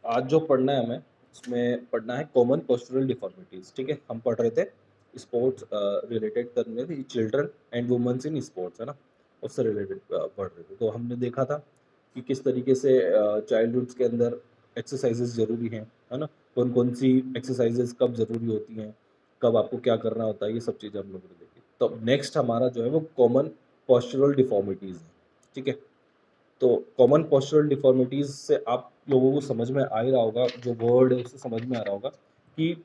आज जो पढ़ना है हमें, उसमें पढ़ना है कॉमन पोस्चरल डिफॉर्मिटीज़, ठीक है? हम पढ़ रहे थे स्पोर्ट्स रिलेटेड कर रहे थे children and womens in sports, है ना? उससे रिलेटेड पढ़ रहे थे। तो हमने देखा था कि किस तरीके से चाइल्डहुड्स के अंदर एक्सरसाइज़ेज़ ज़रूरी हैं, है ना? कौन-कौन सी एक्सरसाइज़ेज़ कब ज़रूरी होती हैं, कब आपको क्या करना होता है, ये सब चीज़ें हम लोगों ने देखी। तो नेक्स्ट हमारा जो है वो कॉमन पोस्चरल डिफॉर्मिटीज़ है, ठीक है? तो कॉमन पोस्चरल डिफॉर्मिटीज़ से आप लोगों को समझ में आ ही रहा होगा, जो वर्ड है उससे समझ में आ रहा होगा कि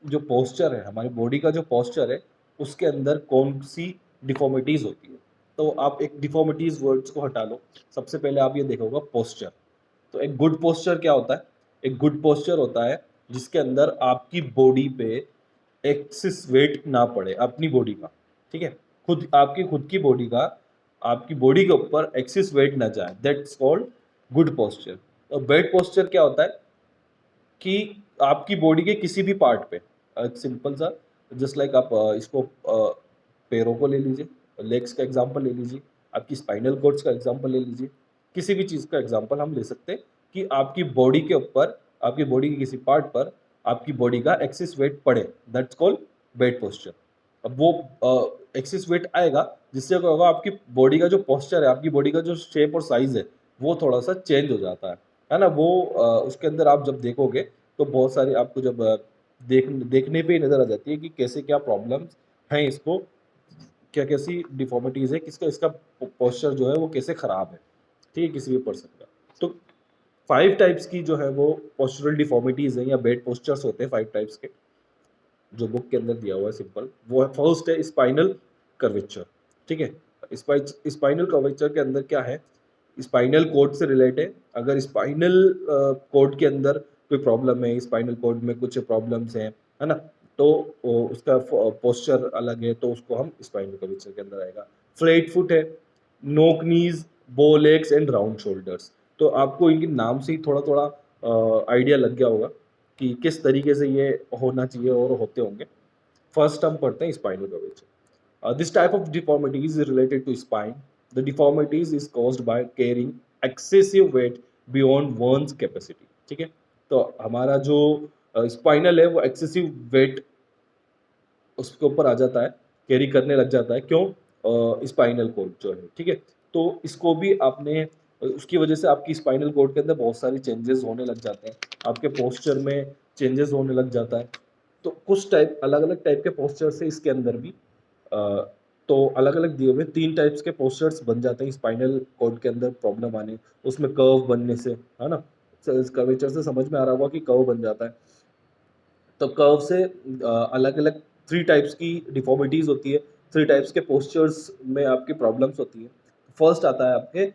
जो पोस्चर है, हमारी बॉडी का जो पोस्चर है, उसके अंदर कौन-सी डिफॉर्मिटीज़ होती है। तो आप एक डिफॉर्मिटीज़ वर्ड्स को हटा लो। सबसे पहले आप ये देखोगे पोस्चर। तो एक गुड पोस्चर क्या होता है? एक गुड पोस्चर होता है जिसके अंदर आपकी बॉडी पे एक्सेस वेट ना पड़े अपनी बॉडी का, ठीक है? खुद की बॉडी का आपकी बॉडी के ऊपर एक्सेस वेट ना जाए, दैट्स कॉल्ड गुड पोस्चर। और बैड पोस्चर क्या होता है कि आपकी बॉडी के किसी भी पार्ट पे सिंपल सा जस्ट लाइक आप इसको पैरों को ले लीजिए, लेग्स का एग्जांपल ले लीजिए, आपकी स्पाइनल कॉर्ड्स का एग्जांपल ले लीजिए, किसी भी चीज़ का एग्जांपल हम ले सकते हैं कि आपकी बॉडी के ऊपर, आपकी बॉडी के किसी पार्ट पर आपकी बॉडी का एक्सेस वेट पड़े, दैट्स कॉल्ड बैड पोस्चर। अब वो एक्सेस वेट आएगा जिससे क्या होगा, आपकी बॉडी का जो पोस्चर है, आपकी बॉडी का जो शेप और साइज़ है, वो थोड़ा-सा चेंज हो जाता है ना? वो उसके अंदर आप जब देखोगे तो बहुत सारी आपको जब देखने पे ही नज़र आ जाती है कि कैसे क्या प्रॉब्लम्स हैं इसको, क्या कैसी डिफ़ॉर्मिटीज़ है, किसका इसका पोस्चर जो है वो कैसे ख़राब है, ठीक है? किसी भी पर्सन का। तो 5 टाइप्स की जो है वो पोस्चरल डिफ़ॉर्मिटीज़ हैं या बैड पोस्चर्स होते हैं 5 टाइप्स के, जो बुक के अंदर दिया हुआ है सिंपल। वो है फर्स्ट है स्पाइनल कर्वेचर, ठीक है? स्पाइनल कर्वेचर के अंदर क्या है, स्पाइनल कॉर्ड से रिलेट है। अगर स्पाइनल कॉर्ड के अंदर कोई प्रॉब्लम है, स्पाइनल कॉर्ड में कुछ प्रॉब्लम्स हैं, है ना? तो उसका पोस्चर अलग है, तो उसको हम स्पाइनल कर्वेचर के अंदर आएगा। फ्लैट फुट है, नोक नीज, बो लेग्स एंड राउंड शोल्डर्स। तो आपको इनके नाम से ही थोड़ा-थोड़ा आइडिया लग गया होगा कि किस तरीके से ये होना चाहिए और होते होंगे। फर्स्ट हम पढ़ते हैं spinal curvature. This type of deformity is related to spine. The deformities is caused by carrying excessive weight beyond one's capacity. ठीक है? तो हमारा जो स्पाइनल है वो एक्सेसिव वेट उसके ऊपर आ जाता है, कैरी करने लग जाता है। क्यों? स्पाइनल कॉर्ड जो है, ठीक है? तो इसको भी आपने उसकी वजह से आपकी स्पाइनल कॉर्ड के अंदर बहुत सारी चेंजेस होने लग जाते हैं। आपके पोस्चर में चेंजेस होने लग जाता है। तो कुछ टाइप अलग-अलग टाइप के पोस्चर से इसके अंदर भी अ, तो अलग-अलग दिए हुए 3 टाइप्स के पोस्चर्स बन जाते हैं स्पाइनल कॉर्ड के अंदर प्रॉब्लम आने, उसमें कर्व बनने से, है ना? कर्वेचर से समझ में आ रहा होगा कि कर्व बन जाता है। तो कर्व से अलग-अलग 3 टाइप्स की डिफ़ॉर्मिटीज़ होती है, 3 टाइप्स के पोस्चर्स में आपकी प्रॉब्लम्स होती है। फर्स्ट आता है आपके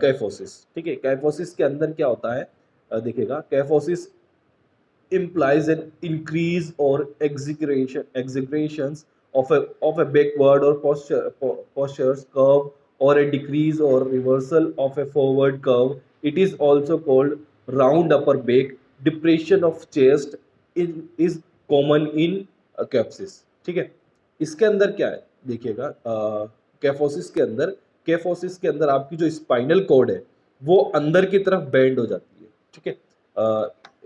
काइफ़ोसिस, ठीक है? काइफ़ोसिस के अंदर क्या होता है, देखिएगा काइफ़ोसिस implies an increase or exaggerations of a backward or posture's curve, or a decrease or reversal of a forward curve. It is also called round upper back. Depression of chest is common in कैप्सिस, ठीक है? इसके अंदर क्या है, देखिएगा kyphosis के अंदर, kyphosis के अंदर आपकी जो स्पाइनल कॉर्ड है वो अंदर की तरफ बेंड हो जाती है, ठीक है?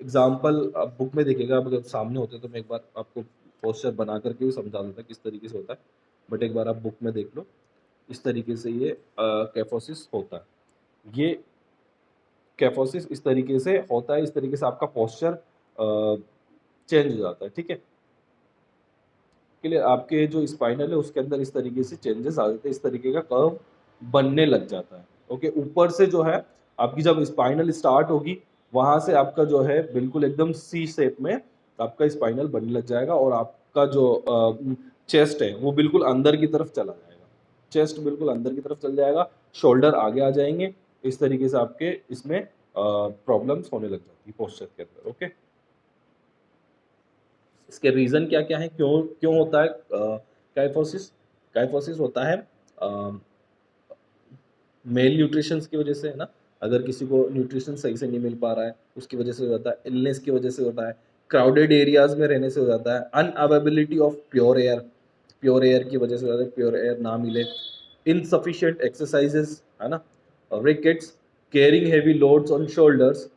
एग्जाम्पल आप बुक में देखिएगा, आप अगर सामने होते तो मैं एक बार आपको पोस्टर बना करके भी समझा देता किस तरीके से होता है, बट एक बार आप बुक में देख लो, इस तरीके से ये कैफोसिस होता है। ये कैफोसिस इस तरीके से होता है, इस तरीके से आपका पोस्चर चेंज हो जाता है, ठीक है? क्लियर? आपके जो स्पाइनल है उसके अंदर इस तरीके से चेंजेस आ जाते हैं, इस तरीके का कर्व बनने लग जाता है। ओके, ऊपर से जो है आपकी जब स्पाइनल स्टार्ट होगी, वहाँ से आपका जो है बिल्कुल एकदम सी शेप में आपका स्पाइनल बनने लग जाएगा, और आपका जो चेस्ट है वो बिल्कुल अंदर की तरफ चला जाएगा। चेस्ट बिल्कुल अंदर की तरफ चल जाएगा, शोल्डर आगे आ जाएँगे, इस तरीके से आपके इसमें प्रॉब्लम्स होने लग जाती है पोस्चर के अंदर। ओके? इसके रीज़न क्या-क्या हैं? क्यों क्यों होता है काइफ़ोसिस? काइफ़ोसिस होता है मेल न्यूट्रिशंस की वज़ह से, है ना? अगर किसी को न्यूट्रिशन सही से नहीं मिल पा रहा है, उसकी वज़ह से हो जाता है, इलनेस की वज़ह से होता है, क्राउडेड एरियाज़ में रहने से हो जाता है, अनअवेलेबिलिटी ऑफ प्योर एयर की वज़ह से हो जाता है, प्योर एयर ना मिले, इनसफिशिएंट एक्सरसाइज़ेज़, है ना? Rickets, carrying heavy loads on shoulders,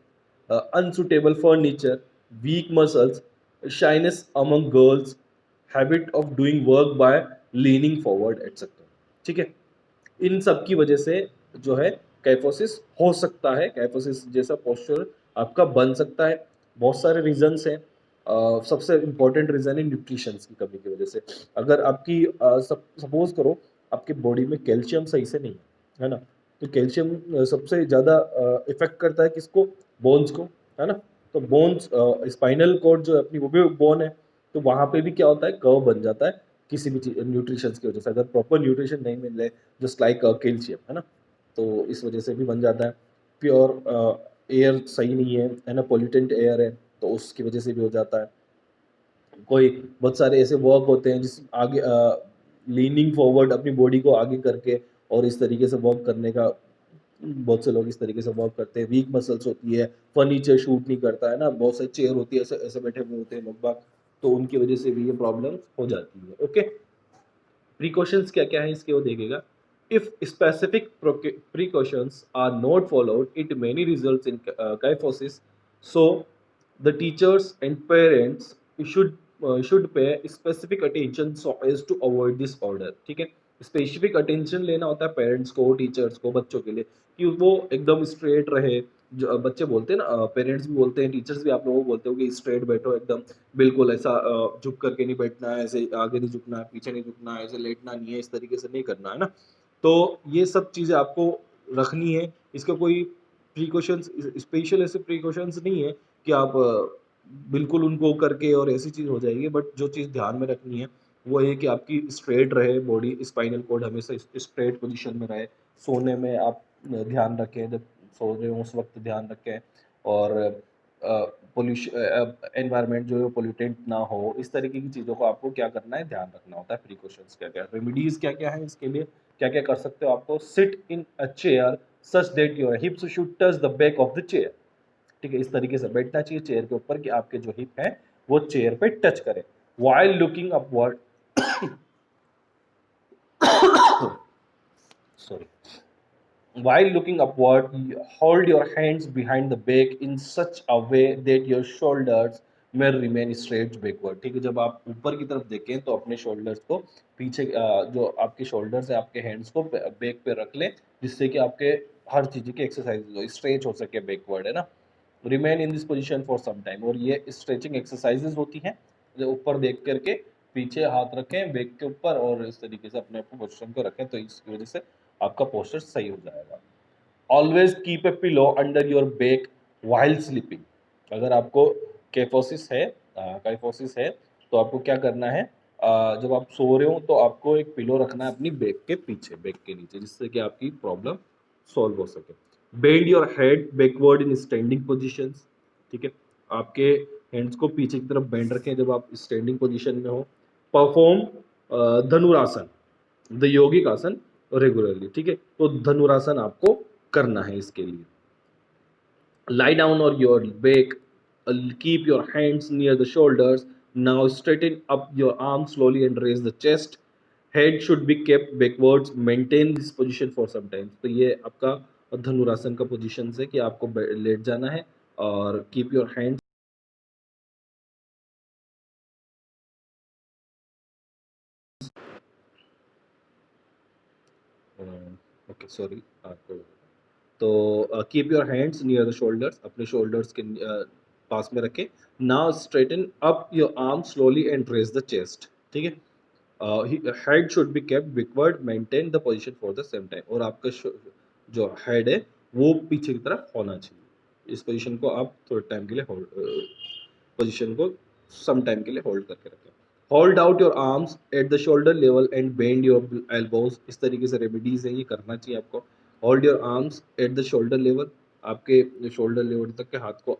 unsuitable furniture, week muscles, shyness among girls, habit of doing work by leaning forward etcetera. ठीक है, इन सब की वजह से जो है कैफोसिस हो सकता है, कैफोसिस जैसा पोस्चर आपका बन सकता है। बहुत सारे रीजंस हैं। सबसे इम्पोर्टेंट रीजन है न्यूट्रिशंस की कमी की वजह से। अगर आपकी सपोज करो आपके बॉडी में कैल्शियम सही से नहीं है ना, तो कैल्शियम सबसे ज़्यादा इफेक्ट करता है किसको, बोन्स को, है ना। तो बोन्स, स्पाइनल कॉर्ड जो है अपनी वो भी बोन है, तो वहाँ पे भी क्या होता है, कर्व बन जाता है किसी भी चीज न्यूट्रिशंस की वजह से। अगर प्रॉपर न्यूट्रिशन नहीं मिल रहे, जस्ट लाइक कैल्शियम, है ना, तो इस वजह से भी बन जाता है। प्योर एयर सही नहीं है ना, पोल्यूटेंट एयर है, तो उसकी वजह से भी हो जाता है। कोई बहुत सारे ऐसे वर्क होते हैं जिस आगे लीनिंग फॉरवर्ड अपनी बॉडी को आगे करके और इस तरीके से वर्क करने का, बहुत से लोग इस तरीके से वर्क करते हैं। वीक मसल्स होती है, फर्नीचर शूट नहीं करता है ना, बहुत सारी चेयर होती है, ऐसे ऐसे बैठे हुए होते हैं लोग बाग, तो उनकी वजह से भी ये प्रॉब्लम हो जाती है। ओके, प्रिकॉशंस क्या क्या है इसके वो देखेगा। If specific precautions are not followed it many results in kyphosis, so the teachers and parents should pay specific attention so as to avoid this order। ठीक है, स्पेसिफिक अटेंशन लेना होता है पेरेंट्स को, टीचर्स को, बच्चों के लिए, कि वो एकदम स्ट्रेट रहे। जो बच्चे बोलते हैं ना, पेरेंट्स भी बोलते हैं, टीचर्स भी आप लोगों को बोलते हो कि स्ट्रेट बैठो एकदम, बिल्कुल ऐसा झुक करके नहीं बैठना है, ऐसे आगे नहीं झुकना है, पीछे नहीं झुकना है, ऐसे लेटना नहीं है, इस तरीके से नहीं करना है ना। तो ये सब चीज़ें आपको रखनी है। इसका कोई प्रिकॉशंस, स्पेशल ऐसे प्रिकॉशंस नहीं है कि आप बिल्कुल उनको करके और ऐसी चीज़ हो जाएगी। बट जो चीज़ ध्यान में रखनी है वो ये कि आपकी स्ट्रेट रहे बॉडी, स्पाइनल कॉर्ड हमेशा स्ट्रेट पोजीशन में रहे। सोने में आप ध्यान रखें, जब सो रहे हो उस वक्त ध्यान रखें, और पोल्यूशन एनवायरनमेंट जो है पोल्यूटेंट ना हो, इस तरीके की चीज़ों को आपको क्या करना है, ध्यान रखना होता है। प्रिकॉशंस क्या क्या, रेमेडीज क्या क्या है इसके लिए, क्या क्या कर सकते हो आपको। Sit in a chair such that your hips should touch the back of the chair. ठीक है, इस तरीके से बैठना चाहिए चेयर के ऊपर कि आपके जो हिप है वो चेयर पे टच करे। While looking upward sorry, while looking upward, hold your hands behind the back in such a way that your shoulders may remain straight backward। ठीक है, जब आप ऊपर की तरफ देखें तो अपने शोल्डर्स को पीछे, जो आपके शोल्डर्स है आपके हैंड्स को बैक पे रख लें, जिससे कि आपके हर चीज़ की एक्सरसाइज हो, स्ट्रेच हो सके बैकवर्ड, है ना। Remain in this position for some time, और ये स्ट्रेचिंग एक्सरसाइजेज होती हैं, जो ऊपर देख करके पीछे हाथ रखें बैक के ऊपर और इस तरीके से अपने पोजीशन को रखें, तो इसकी वजह से आपका पोस्चर सही हो जाएगा। Always keep a pillow under your back while sleeping. अगर आपको कैफोसिस है, काइफोसिस है, तो आपको क्या करना है, जब आप सो रहे हो तो आपको एक पिलो रखना है अपनी बैक के पीछे, बैक के नीचे, जिससे कि आपकी प्रॉब्लम सॉल्व हो सके। Bend your head backward in standing positions. ठीक है, आपके हैंड्स को पीछे की तरफ बेंड रखें जब आप स्टैंडिंग पोजिशन में हो। परफॉर्म धनुरासन, द योगिक आसन रेगुलरली। ठीक है, तो धनुरासन आपको करना है इसके लिए। lie down on your back, keep your hands near the shoulders, now straighten up your arms slowly and raise the chest, head should be kept backwards, maintain this position for some time। तो ये आपका धनुरासन का position है कि आपको late जाना है और keep your hands, okay sorry आपको, तो keep your hands near the shoulders, अपने शोल्डर्स के पास में रखें। Now straighten up your arm slowly and raise the chest. ठीक है, head should be kept backward, maintain the position for the same time, और आपका जो हेड है वो पीछे की तरफ होना चाहिए। इस पोजीशन को आप थोड़े टाइम के लिए होल्ड, पोजीशन को सम टाइम के लिए होल्ड करके रखें। Hold out your arms at the shoulder level and bend your elbows. इस तरीके से रेमेडीज है, ये करना चाहिए आपको। Hold your arms at the shoulder level, आपके शोल्डर लेवल तक के हाथ को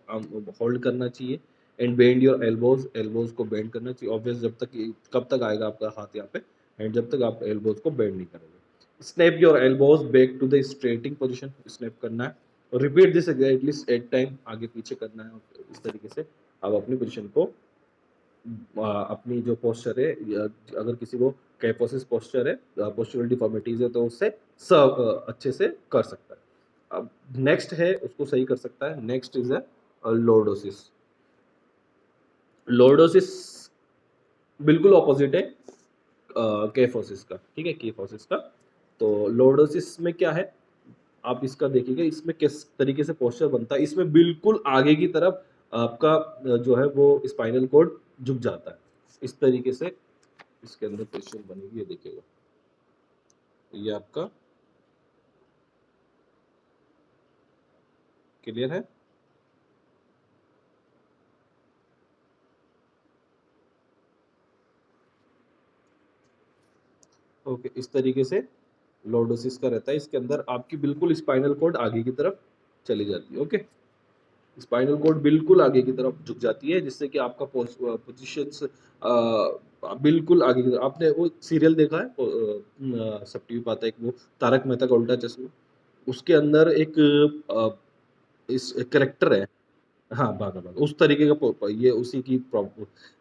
होल्ड करना चाहिए। And bend your elbows, elbows को बेंड करना चाहिए। ऑब्वियस जब तक, कब तक आएगा आपका हाथ यहाँ पे, एंड जब तक आप एल्बोज को बेंड नहीं करोगे। Snap your elbows back to the straightening position, snap करना है। रिपीट दिस एटलीस्ट 8 टाइम, आगे पीछे करना है। इस तरीके से आप अपनी पोजिशन को, अपनी जो पोस्चर है, अगर किसी को कैपोसिस पोस्चर है, पोस्चरल डिफॉर्मिटीज है, तो उससे अच्छे से कर सकता है। अब नेक्स्ट है उसको सही कर सकता है। Next is lordosis. लॉर्डोसिस बिल्कुल ऑपोजिट है केफोसिस का, ठीक है, कीफोसिस का। तो लॉर्डोसिस में क्या है, आप इसका देखिएगा, इसमें किस तरीके से पोस्चर बनता है, इसमें बिल्कुल आगे की तरफ आपका जो है वो स्पाइनल कॉर्ड झुक जाता है। इस तरीके से इसके अंदर पोस्चर बनेगी, ये देखिएगा, ये आपका क्लियर है। ओके, इस तरीके से लॉर्डोसिस का रहता है, इसके अंदर आपकी बिल्कुल स्पाइनल कॉर्ड आगे की तरफ चली जाती है। ओके, स्पाइनल कॉर्ड बिल्कुल आगे की तरफ झुक जाती है, जिससे कि आपका पोजीशंस बिल्कुल आगे की तरफ। आपने वो सीरियल देखा है, सब टीवी पाता है, एक वो तारक मेहता का उल्टा चश्मा, उसके अंदर एक इस करेक्टर है, हाँ, भागा भागा उस तरीके का ये उसी की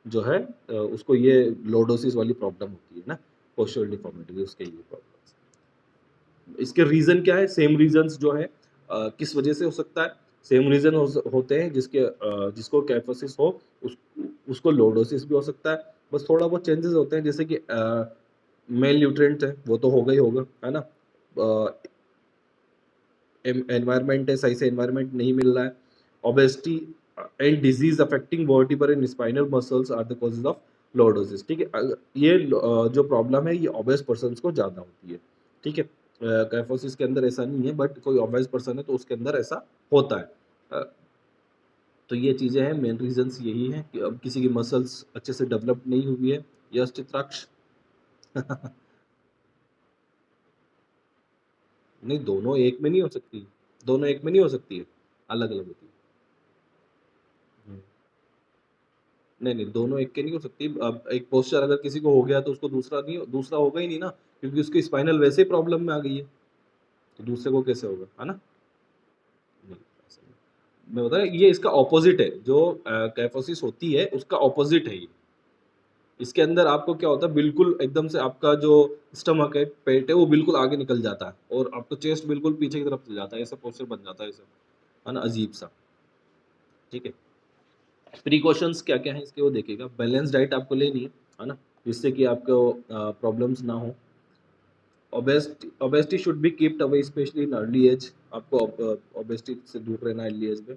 जो है उसको ये लॉर्डोसिस वाली प्रॉब्लम होती है ना, पोस्चरल डिफॉर्मिटी, उसके ये प्रॉब्लम। इसके रीजन क्या है, सेम रीजंस जो है किस वजह से हो सकता है, सेम रीजन होते हैं, जिसको कैफोसिस हो उसको लॉर्डोसिस भी हो सकता है। बस थोड़ा बहुत चेंजेस होते हैं, जैसे कि मेल न्यूट्रिएंट है, वो तो होगा ही होगा, है ना। एनवायरनमेंट है, सही से एनवायरनमेंट नहीं मिल रहा है। Obesity and disease affecting vertebra and spinal muscles are the causes of lordosis, ठीक है। ये जो प्रॉब्लम है, ये ओबेस पर्सन को ज़्यादा होती है, ठीक है। कैफोसिस के अंदर ऐसा नहीं है, बट कोई ओबेस पर्सन है तो उसके अंदर ऐसा होता है। अ, तो ये चीज़ें हैं, मेन रीजंस यही हैं कि अब किसी की मसल्स अच्छे से डेवलप नहीं हुई है। यस चित्राक्ष। नहीं, दोनों एक में नहीं हो सकती, दोनों एक में नहीं हो सकती है, अलग अलग होती है। हम्म। नहीं, नहीं, दोनों एक के नहीं हो सकती। अब एक पोस्चर अगर किसी को हो गया तो उसको दूसरा होगा ही नहीं ना, क्योंकि उसकी स्पाइनल वैसे ही प्रॉब्लम में आ गई है, तो दूसरे को कैसे होगा, है ना? नहीं, ऐसा नहीं। मैं बता रहा ये इसका ऑपोजिट है, जो कैफोसिस होती है उसका ऑपोजिट है ये। इसके अंदर आपको क्या होता है, बिल्कुल एकदम से आपका जो स्टमक है, पेट है, वो बिल्कुल आगे निकल जाता है और आपका चेस्ट बिल्कुल पीछे की तरफ चल जाता है, ऐसा पोस्चर बन जाता है, ऐसा, है ना, अजीब सा, ठीक है। प्रिकॉशंस क्या-क्या हैं इसके, वो देखिएगा। बैलेंस डाइट आपको लेनी है ना? जिससे कि आपको प्रॉब्लम्स ना हो। Obesity should be keeped away specially in early age, आपको ओबेसिटी से दूर रहना है अर्ली एज में।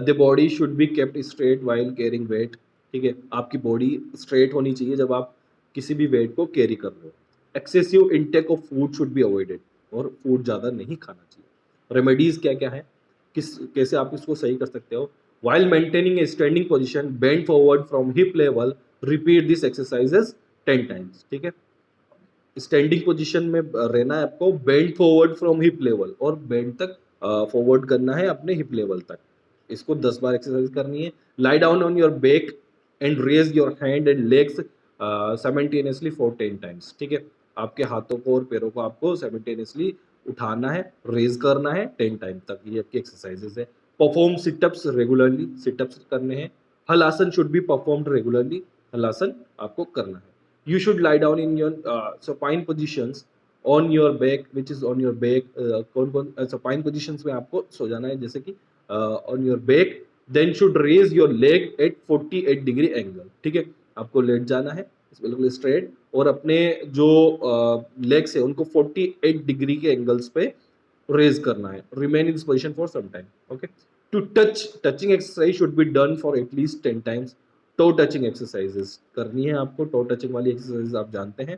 The body should be kept straight while carrying weight, ठीक है। आपकी बॉडी स्ट्रेट होनी चाहिए जब आप किसी भी वेट को कैरी कर रहे हो। Excessive intake of food should be avoided, और फूड ज़्यादा नहीं खाना चाहिए। रेमेडीज़ क्या-क्या हैं? कैसे आप इसको सही कर सकते हो? While maintaining a standing position, bend forward from hip level, repeat this exercises 10 times, ठीक है। स्टैंडिंग पोजीशन में रहना है आपको, bend forward from hip level, और बेंड तक फॉरवर्ड करना है अपने हिप लेवल तक। इसको 10 बार एक्सरसाइज करनी है। Lie down on your back and raise your hand and legs simultaneously for 10 times, ठीक है। आपके हाथों को और पैरों को आपको साइमल्टेनियसली उठाना है, रेज करना है 10 टाइम तक, ये आपकी एक्सरसाइजेज है। परफॉर्म सिटअप्स रेगुलरली, सिटअप्स करने हैं। हल आसन शुड बी परफॉर्म्ड रेगुलरली, हल आसन आपको करना है। You should lie down in your supine positions on your back, which is on your back, कौन कौन supine positions में आपको सो जाना है, जैसे कि on your back, then should raise your leg at 48 degree angle, ठीक है। आपको लेट जाना है बिल्कुल स्ट्रेट, और अपने जो लेग्स है उनको 48 डिग्री के एंगल्स पे रेज करना है। Remain in this position for some time, okay. Toe touching exercise should be done for at least 10 times. Toe touching exercises करनी है आपको, टो टचिंग वाली एक्सरसाइज आप जानते हैं।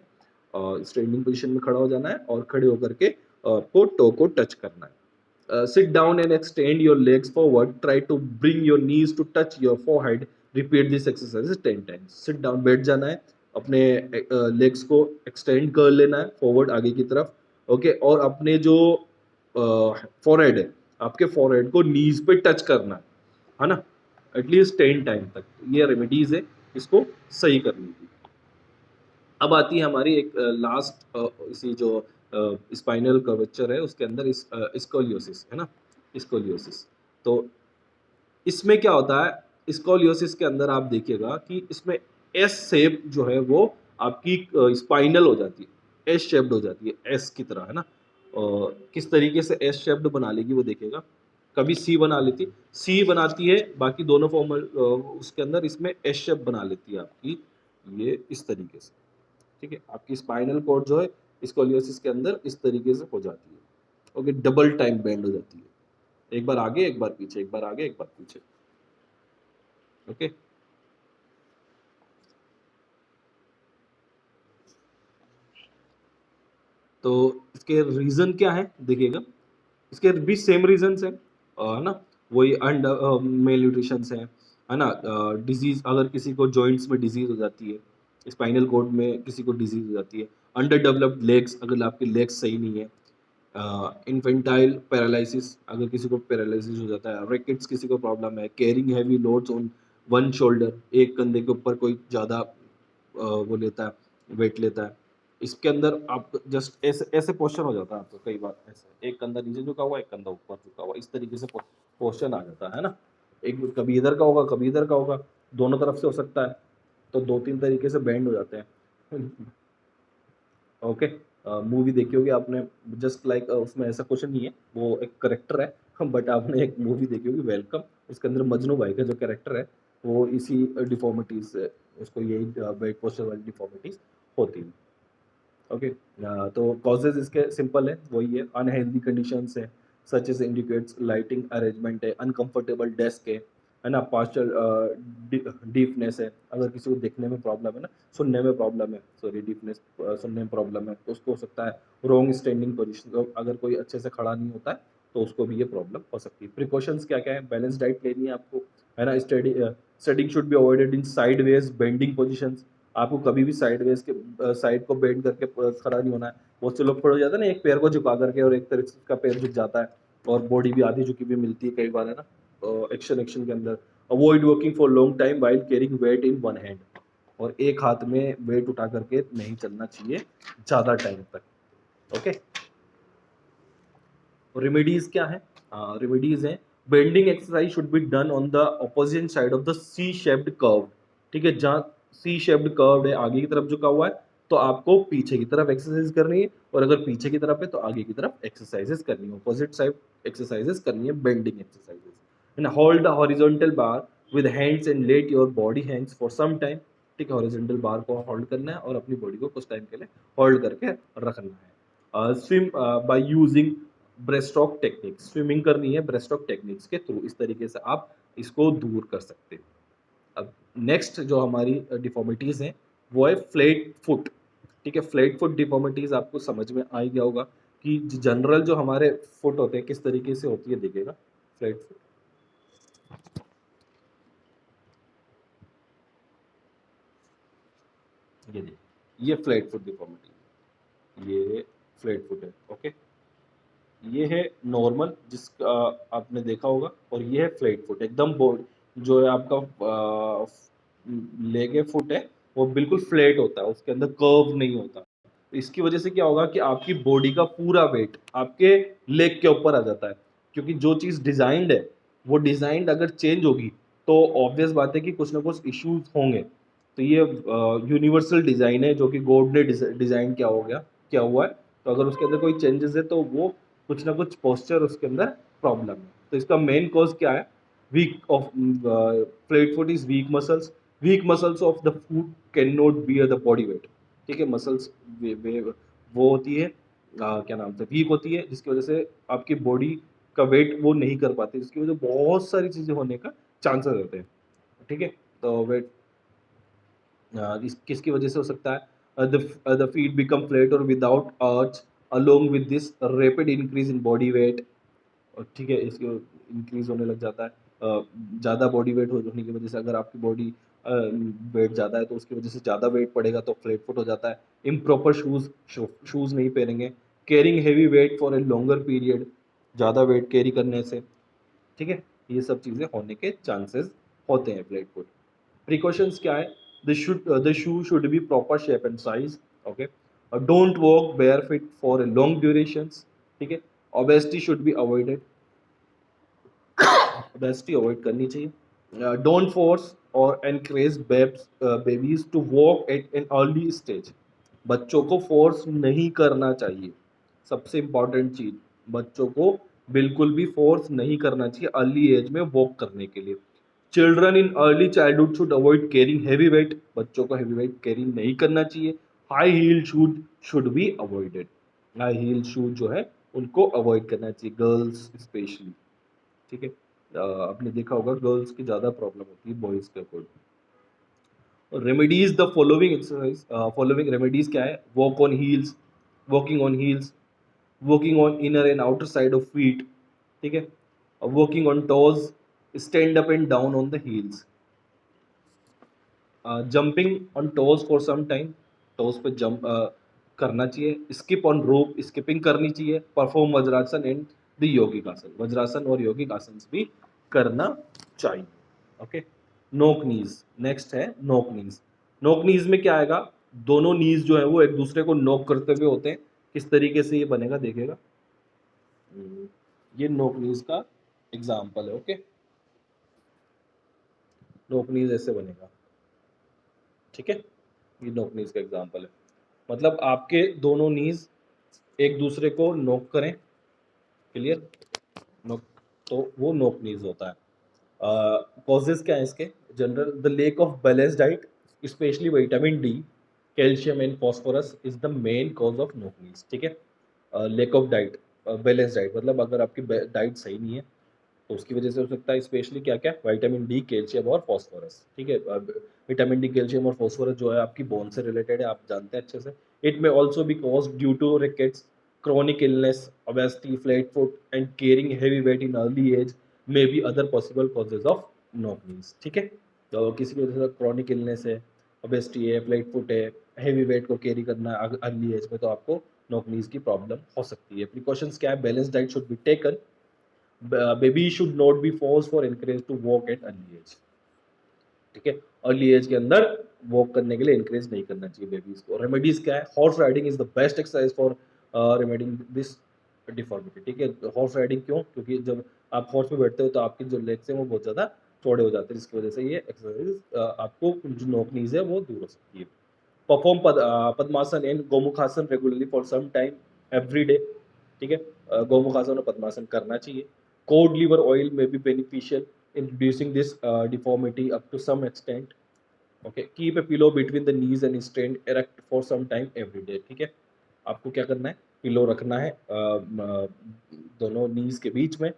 स्टैंडिंग पोजीशन में खड़ा हो जाना है और खड़े होकर के आपको टो को टच करना है। Sit down and extend your legs forward. Try to bring your knees to touch your forehead. Repeat this exercise 10 times. Sit down, बैठ जाना है, अपने लेग्स को एक्सटेंड कर लेना है फॉरवर्ड आगे की तरफ, ओके। और अपने जो फॉरहेड है, आपके फॉरहेड को नीज पे टच करना है ना, एटलीस्ट 10 टाइम तक। ये रेमेडीज है इसको सही करने की। अब आती है हमारी एक लास्ट इसी जो स्पाइनल कर्वेचर है उसके अंदर स्कोलियोसिस, है ना, स्कोलियोसिस। तो इसमें क्या होता है, स्कोलियोसिस के अंदर आप देखिएगा कि इसमें एस शेप जो है वो आपकी स्पाइनल हो जाती है, एस शेप्ड हो जाती है, एस की तरह, है ना। किस तरीके से एस शेप्ड बना लेगी वो देखिएगा। कभी सी बना लेती, सी बनाती है, बाकी दोनों फॉर्म उसके अंदर इसमें एस शेप बना लेती है आपकी, ये इस तरीके से, ठीक है। आपकी स्पाइनल कॉर्ड जो है स्कोलियोसिस के अंदर इस तरीके से हो जाती है, ओके, डबल टाइम बेंड हो जाती है, एक बार आगे एक बार पीछे, एक बार आगे एक बार पीछे, ओके। तो इसके रीजन क्या है देखिएगा, इसके भी सेम रीजन है, है ना, वही अंडर मेल न्यूट्रिशन है ना, डिजीज, अगर किसी को जॉइंट्स में डिजीज हो जाती है, स्पाइनल कॉर्ड में किसी को डिजीज हो जाती है, अंडर डेवलप्ड लेग्स, अगर आपके लेग्स सही नहीं है, इन्फेंटाइल पैरालिसिस, अगर किसी को पैरालिसिस हो जाता है, रिकेट्स किसी को प्रॉब्लम है, carrying heavy loads on one shoulder, एक कंधे के ऊपर कोई ज़्यादा वो लेता है, वेट लेता है, इसके अंदर आप जस्ट ऐसे ऐसे पोस्चर हो जाता है आपको, कई बार ऐसे एक कंधा नीचे झुका हुआ, एक कंधा ऊपर झुका हुआ, इस तरीके से पोस्चर आ जाता है ना, एक कभी इधर का होगा, कभी इधर का होगा, दोनों तरफ से हो सकता है, तो 2-3 तरीके से बैंड हो जाते हैं। ओके, मूवी देखी होगी आपने, जस्ट लाइक उसमें ऐसा क्वेश्चन नहीं है, वो एक करेक्टर है, बट आपने एक मूवी देखी होगी वेलकम, उसके अंदर मजनू भाई का जो कैरेक्टर है वो इसी डिफॉर्मिटीज से, उसको यही वेट पोस्चर वाली डिफॉर्मिटीज होती है। ओके, तो कॉजेज इसके सिंपल है, वही है, अनहेल्दी कंडीशंस है, such as indicates lighting arrangement है, अनकंफर्टेबल डेस्क है ना, पार्शल डीफनेस है, अगर किसी को देखने में प्रॉब्लम है ना, सुनने में प्रॉब्लम है, सॉरी डीफनेस, सुनने में प्रॉब्लम है, तो उसको हो सकता है रॉन्ग स्टैंडिंग पोजिशन, तो अगर कोई अच्छे से खड़ा नहीं होता है तो उसको भी ये प्रॉब्लम हो सकती है। प्रिकॉशंस क्या क्या है, बैलेंस डाइट लेनी है आपको, है ना, studying should be avoided in sideways bending positions, आपको कभी भी साइडवेज के साइड को बेंड करके खड़ा नहीं होना है, बहुत से लोग खड़े हो जाते हैं ना एक पैर को झुका करके, और एक तरफ का पैर झुक जाता है और बॉडी भी आधी झुकी हुई मिलती है कई बार, है ना, एक्शन एक्शन के अंदर। Avoid working for long time while carrying weight in one hand, और एक हाथ में वेट उठा करके नहीं चलना चाहिए ज़्यादा टाइम तक, ओके। रेमेडीज क्या है, रेमेडीज है, bending exercise should be done on the opposite side of the C shaped curve, ठीक है, जहाँ सी शेप्ड कर्व है, आगे की तरफ झुका हुआ है, तो आपको पीछे की तरफ एक्सरसाइज करनी है, और अगर पीछे की तरफ है तो आगे की तरफ एक्सरसाइजेस करनी है, ऑपोजिट साइड एक्सरसाइजेस करनी है, bending exercises, and hold the horizontal bar with hands and let your body hangs for some time, ठीक है, हॉरिजॉन्टल बार को होल्ड करना है और अपनी बॉडी को कुछ टाइम के लिए होल्ड करके रखना है। Swim by using breaststroke technique, swimming करनी है ब्रेस्टस्ट्रोक टेक्निक्स के थ्रू, इस तरीके से आप इसको दूर कर सकते हैं। अब नेक्स्ट जो हमारी डिफॉर्मिटीज हैं वो है फ्लैट फुट, ठीक है, फ्लैट फुट डिफॉर्मिटीज आपको समझ में आ ही गया होगा कि जनरल जो हमारे फुट होते हैं किस तरीके से होती है, देखिएगा फ्लैट फुट, ये देखिए, ये फ्लैट फुट डिफॉर्मिटी, ये फ्लैट फुट है, ओके, ये है नॉर्मल जिसका आपने देखा होगा, और ये है फ्लैट फुट, एकदम बोर्ड जो है आपका लेग फुट है वो बिल्कुल फ्लैट होता है, उसके अंदर कर्व नहीं होता, तो इसकी वजह से क्या होगा कि आपकी बॉडी का पूरा वेट आपके लेग के ऊपर आ जाता है, क्योंकि जो चीज़ डिजाइंड है वो डिजाइंड अगर चेंज होगी तो ऑब्वियस बात है कि कुछ ना कुछ इश्यूज होंगे, तो ये यूनिवर्सल डिजाइन है जो कि गॉड ने डिजाइन किया हो गया, क्या हुआ है, तो अगर उसके अंदर कोई चेंजेस है तो वो कुछ ना कुछ पोस्चर उसके अंदर प्रॉब्लम है, तो इसका मेन कॉज क्या है, weak of flat foot is weak muscles of the foot can not bear the body weight, ठीक है, मसल्स वो होती है, क्या नाम था, वीक होती है, जिसकी वजह से आपकी बॉडी का वेट वो नहीं कर पाती, जिसकी वजह से बहुत सारी चीज़ें होने का चांसेस रहते हैं, ठीक है, तो वेट किसकी वजह से हो सकता है, द फीट बिकम फ्लैट और without urge along with this rapid increase in body weight, और ठीक है, इसको इंक्रीज होने लग जाता है, ज़्यादा बॉडी वेट होने की वजह से, अगर आपकी बॉडी वेट ज़्यादा है तो उसकी वजह से ज़्यादा वेट पड़ेगा तो फ्लैट फुट हो जाता है, इम्प्रॉपर शूज़ नहीं पहनेंगे, carrying heavy weight for a longer period, ज़्यादा वेट कैरी करने से, ठीक है, ये सब चीज़ें होने के चांसेस होते हैं फ्लैट फुट। प्रिकॉशंस क्या है, the shoe should be proper shape and size, okay, don't walk bare feet for a long durations, ठीक है, obesity should be avoided, obesity avoid करनी चाहिए, don't force or encourage babies to walk at an early stage, बच्चों को force नहीं करना चाहिए, सबसे इम्पॉर्टेंट चीज, बच्चों को बिल्कुल भी फोर्स नहीं करना चाहिए अर्ली एज में वॉक करने के लिए। Children in early childhood should avoid carrying heavy weight, बच्चों को हेवी वेट कैरी नहीं करना चाहिए। High heel shoes should be avoided, high heel shoes जो है उनको अवॉइड करना चाहिए, गर्ल्स स्पेशली। ठीक है, आपने देखा होगा गर्ल्स की ज़्यादा प्रॉब्लम होती है बॉयज़ के according. Remedies the following exercise, following remedies क्या है? Walk on heels, walking on heels, walking on inner and outer side of feet, ठीक है, walking on toes, stand up and down on the heels, jumping on toes for some time, toes पे jump करना चाहिए, skip on rope, skipping करनी चाहिए, perform vajrasana and the yogic asana, vajrasana और योगिक आसन भी करना चाहिए। ओके, नोक नीज नेक्स्ट है, नोक नीज। नोक नीज में क्या आएगा? दोनों नीज जो है वो एक दूसरे को नोक करते हुए होते हैं। किस तरीके से ये बनेगा देखिएगा। ये नोक नीज का एग्जाम्पल है। ओके, नोक नीज ऐसे बनेगा, ठीक है, ये नोक नीज का एग्जाम्पल है। मतलब आपके दोनों नीज एक दूसरे को नोक करें, क्लियर, नोक, तो वो नोक नीज होता है। कॉजेज क्या है इसके? General, the lake of balance diet, specially vitamin D, calcium and phosphorus is the main cause of नोक नीज। ठीक है, lack of diet, balance diet मतलब अगर आपकी डाइट सही नहीं है तो उसकी वजह से हो सकता है, स्पेशली क्या क्या? विटामिन डी, कैल्शियम और फॉस्फोरस। ठीक है, विटामिन डी, कैल्शियम और फॉस्फोरस जो है आपकी बोन से रिलेटेड है, आप जानते हैं अच्छे से। It may also be cause due to rickets, chronic illness, obesity, flat foot, and carrying heavy weight in early age may be other possible causes of knock knees। ठीक है, तो किसी की वजह से chronic illness है, obesity है, flat foot है, heavy weight को carry करना है early age में, तो आपको knock knees की प्रॉब्लम हो सकती है। प्रिकॉशंस क्या है? Balance diet should be taken, baby should not be force for encourage to walk at early age. ठीक है, अर्ली एज के अंदर वॉक करने के लिए इंकरेज नहीं करना चाहिए बेबीज को। रेमेडीज क्या है? Horse riding is the best exercise for remedying this deformity. ठीक है, हॉर्स राइडिंग क्यों? क्योंकि जब आप हॉर्स पे बैठते हो तो आपके जो लेग्स हैं वो बहुत ज़्यादा चौड़े हो जाते हैं, जिसकी वजह से ये एक्सरसाइज आपको जो नोक नीज है वो दूर हो सकती है। Perform padmasana and gomukhasana regularly for some time every day. ठीक है, गोमुखासन और पद्मासन करना चाहिए। Cod liver oil may be beneficial in reducing this deformity up to some extent। Okay, keep a pillow between the knees and stand erect for some time every day। ठीक है, आपको क्या करना है? पिलो रखना है दोनों नीज के बीच में,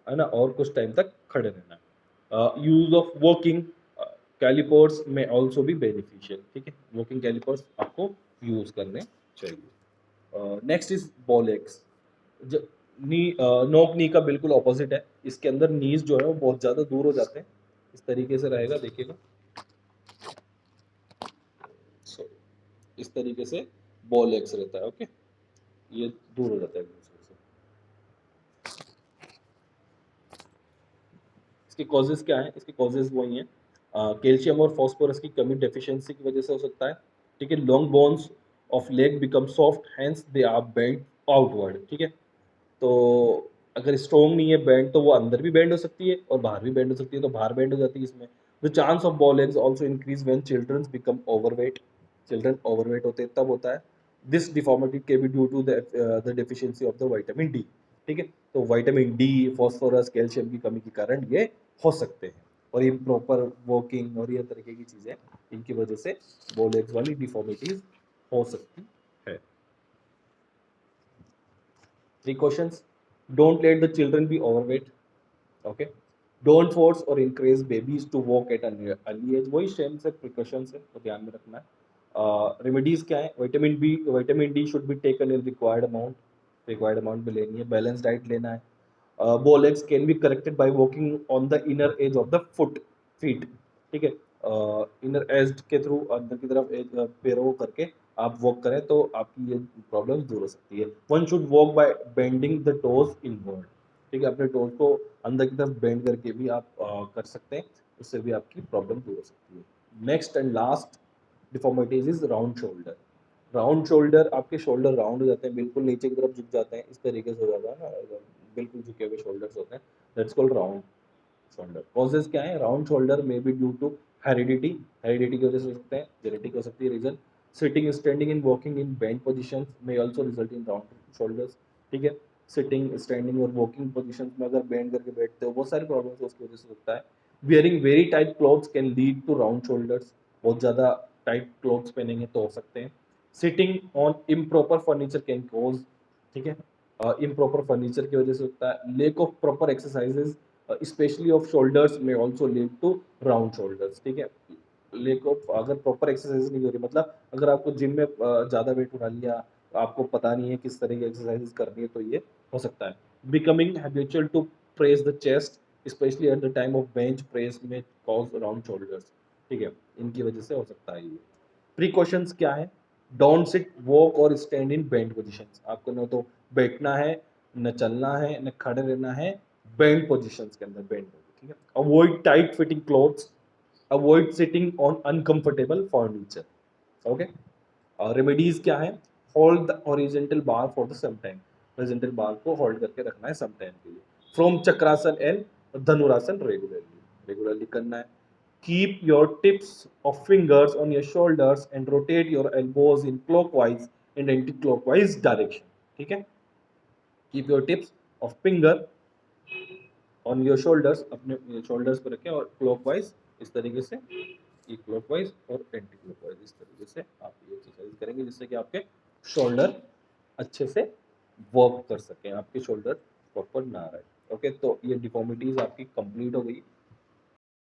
है ना, और कुछ टाइम तक खड़े रहना है। यूज ऑफ वॉकिंग कैलिपर्स में ऑल्सो भी बेनिफिशियल। ठीक है, वॉकिंग कैलिपर्स आपको यूज करने चाहिए। Next is bow legs. Knee, knock knee का बिल्कुल ऑपोजिट है, इसके अंदर नीज जो है वो बहुत ज्यादा दूर हो जाते हैं। इस तरीके से रहेगा, देखिएगा। सो इस तरीके से बॉल एक्स रहता है। ओके, ये दूर हो जाता है एक दूसरे से। इसके कॉजेज क्या है? इसके कॉजेज वही हैं, कैल्शियम और फॉस्फोरस की कमी, डेफिशिएंसी की वजह से हो सकता है। ठीक है, long bones of leg become soft, hence they are bend outward. ठीक है, तो अगर स्ट्रॉन्ग नहीं है बैंड, तो वो अंदर भी बैंड हो सकती है और बाहर भी बैंड हो सकती है, तो बाहर बैंड हो जाती है इसमें। The chance of bowlegs also increase when children become overweight, children overweight होते हैं तब होता है। दिस डिफॉर्मिटी के be due to the deficiency of the vitamin D. ठीक है, तो विटामिन डी, फॉस्फोरस, कैल्शियम की कमी के कारण ये हो सकते हैं, और इम्प्रॉपर वॉकिंग और ये तरीके की चीजें, इनकी वजह से बॉल एग्स वाली डिफॉर्मिटीज हो सकती है। Precautions: don't let the children be overweight। Okay, don't force or encourage babies to walk at an early age। वही सेम से प्रिकॉशंस है, तो ध्यान में रखना है। रेमेडीज क्या है? Vitamin D should be taken in required amount में लेनी है। बैलेंस डाइट लेना है। Ball eggs can be corrected by walking on the inner as of the feet. ठीक है, इनर एज के थ्रू अंदर की तरफ पैरों को करके आप वॉक करें तो आपकी ये प्रॉब्लम दूर हो सकती है। One should walk bye bending the toes inward. ठीक है, अपने टोज को अंदर की तरफ बेंड करके भी आप कर सकते हैं, उससे भी आपकी प्रॉब्लम दूर हो सकती है। Next and last deformities is round shoulder. Round shoulder, आपके शोल्डर राउंड हो जाते हैं, बिल्कुल नीचे की तरफ झुक जाते हैं, इस तरीके से हो जाता है ना, बिल्कुल झुके हुए शोल्डर्स होते हैं, that's called round shoulder. Causes क्या है? राउंड शोल्डर में be due to heredity, heredity की वजह से हो सकते हैं, जेनेटिक हो सकती है reason. Sitting, standing in walking in bend position में also result in round shoulders. ठीक है, सिटिंग, स्टैंडिंग और वॉकिंग पोजीशंस में अगर बेंड करके बैठते हो, बहुत सारी प्रॉब्लम्स उसकी वजह से होता है। Wearing very tight clothes can lead to round shoulders, बहुत ज़्यादा टाइट क्लॉथ्स पहनेंगे तो हो सकते हैं। Sitting on improper furniture can cause, ठीक है, इम्प्रॉपर फर्नीचर की वजह से होता है। Lack of proper exercises specially of shoulders में also lead to round shoulders, ठीक है। लेक ऑफ, अगर प्रॉपर एक्सरसाइज नहीं हो रही, मतलब अगर आपको जिम में ज़्यादा वेट उठा लिया, आपको पता नहीं है किस तरह की एक्सरसाइज करनी है, तो ये हो सकता है। Becoming habitual to press the chest specially at the time of bench press में कॉज राउंड शोल्डर्स, ठीक है, इनकी वजह से हो सकता है ये। प्रिकॉशंस क्या है? डोंट सिट, वॉक और स्टैंड इन बेंड पोजीशंस। आपको न तो बैठना है, न चलना है, न खड़े रहना है, बेंड पोजीशंस के अंदर, बेंड, ठीक है। Avoid tight fitting clothes, avoid sitting on uncomfortable furniture, okay. और रेमेडीज क्या है? Hold the horizontal bar for the some time, horizontal bar को होल्ड करके रखना है सम टाइम के लिए। From Chakrasana and Dhanurasana regularly करना है। Keep your tips of fingers on your shoulders and rotate your elbows in clockwise and anti clockwise direction, ठीक है। Keep your tips of finger on your shoulders, अपने shoulders पर रखें, और क्लॉकवाइज इस तरीके से, ये क्लॉकवाइज और एंटी क्लॉकवाइज इस तरीके से आप ये एक्सरसाइज करेंगे, जिससे कि आपके शोल्डर अच्छे से वर्क कर सकें, आपके शोल्डर प्रॉपर ना रहे। ओके, तो ये डिफॉर्मिटीज आपकी कंप्लीट हो गई।